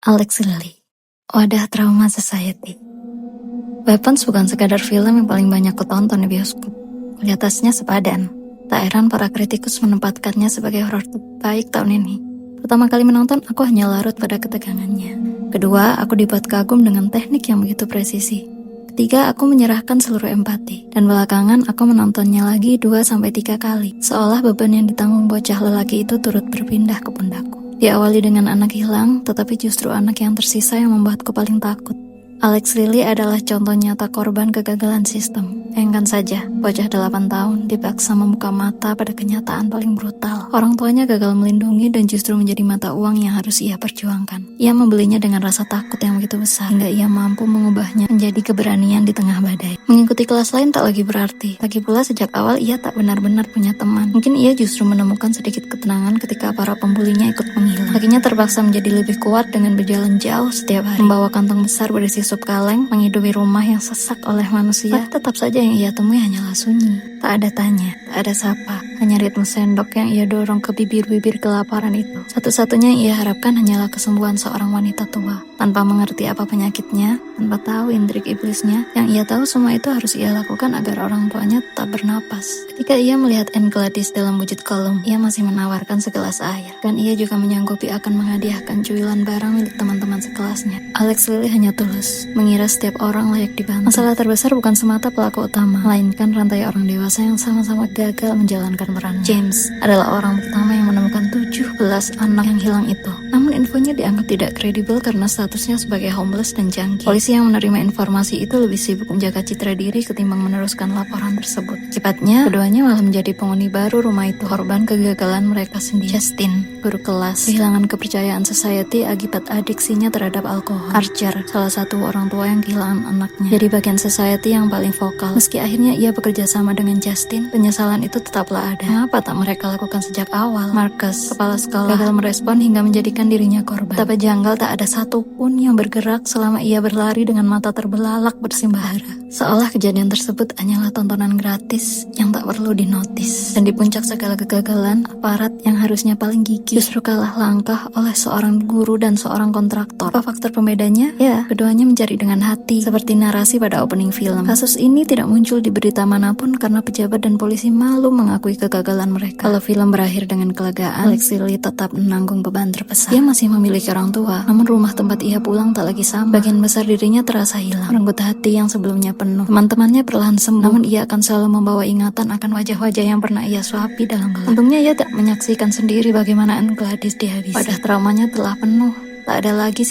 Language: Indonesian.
Alex Lily, Wadah Trauma Society. Weapons bukan sekadar film yang paling banyak kutonton di bioskop. Kualitasnya sepadan. Tak heran para kritikus menempatkannya sebagai horor terbaik tahun ini. Pertama kali menonton, aku hanya larut pada ketegangannya. Kedua, aku dibuat kagum dengan teknik yang begitu presisi. Ketiga, aku menyerahkan seluruh empati. Dan belakangan, aku menontonnya lagi 2-3 kali. Seolah beban yang ditanggung bocah lelaki itu turut berpindah ke pundakku. Diawali dengan anak hilang, tetapi justru anak yang tersisa yang membuatku paling takut. Alex Lily adalah contoh nyata korban kegagalan sistem. Bayangkan saja, bocah 8 tahun dipaksa membuka mata pada kenyataan paling brutal. Orang tuanya gagal melindungi dan justru menjadi mata uang yang harus ia perjuangkan. Ia membelinya dengan rasa takut yang begitu besar, hingga ia mampu mengubahnya menjadi keberanian di tengah badai. Mengikuti kelas lain tak lagi berarti. Lagi pula sejak awal ia tak benar-benar punya teman. Mungkin ia justru menemukan sedikit ketenangan ketika para pembulinya ikut menghilang. Kakinya terpaksa menjadi lebih kuat dengan berjalan jauh setiap hari. Membawa kantong besar berisi sup kaleng, menghidupi rumah yang sesak oleh manusia. Tetap saja yang ia temui hanyalah sunyi. Tak ada tanya, tak ada sapa, hanya ritme sendok yang ia dorong ke bibir-bibir kelaparan itu. Satu-satunya yang ia harapkan hanyalah kesembuhan seorang wanita tua. Tanpa mengerti apa penyakitnya, tanpa tahu intrik iblisnya, yang ia tahu semua itu harus ia lakukan agar orang tuanya tetap bernapas. Ketika ia melihat Anne Gladys dalam wujud kalung, ia masih menawarkan segelas air. Dan ia juga menyanggupi akan menghadiahkan cuilan barang milik teman-teman sekelasnya. Alex Lily hanya tulus, mengira setiap orang layak dibantu. Masalah terbesar bukan semata pelaku utama, melainkan rantai orang dewasa yang sama-sama gagal menjalankan peran. James adalah orang pertama yang menemukan 17 anak yang hilang itu. Namun infonya dianggap tidak kredibel karena statusnya sebagai homeless dan junkie. Polisi yang menerima informasi itu lebih sibuk menjaga citra diri ketimbang meneruskan laporan tersebut. Akibatnya, keduanya malah menjadi penghuni baru rumah itu, korban kegagalan mereka sendiri. Justin, guru kelas, kehilangan kepercayaan society akibat adiksinya terhadap alkohol. Archer, salah satu orang tua yang kehilangan anaknya, jadi bagian society yang paling vokal. Meski akhirnya ia bekerja sama dengan Justin, penyesalan itu tetaplah ada. Mengapa tak mereka lakukan sejak awal? Marcus, kepala sekolah, gagal merespon hingga menjadikan dirinya korban. Betapa janggal tak ada satupun yang bergerak selama ia berlari dengan mata terbelalak bersimbahara. Seolah kejadian tersebut hanyalah tontonan gratis yang tak perlu dinotis. Dan di puncak segala kegagalan, aparat yang harusnya paling gigih justru kalah langkah oleh seorang guru dan seorang kontraktor. Apa faktor pembedanya? Ya, keduanya mencari dengan hati, seperti narasi pada opening film. Kasus ini tidak muncul di berita manapun karena pejabat dan polisi malu mengakui kegagalan mereka. Kalau film berakhir dengan kelegaan, Alex Lily tetap menanggung beban terbesar. Ia masih memiliki orang tua, namun rumah tempat ia pulang tak lagi sama. Bagian besar dirinya terasa hilang, merenggut hati yang sebelumnya penuh. Teman-temannya perlahan sembuh, namun ia akan selalu membawa ingatan akan wajah-wajah yang pernah ia suapi dalam gelap. Untungnya ia tak menyaksikan sendiri bagaimana Anne Gladys dihabisi. Wadah traumanya telah penuh, tak ada lagi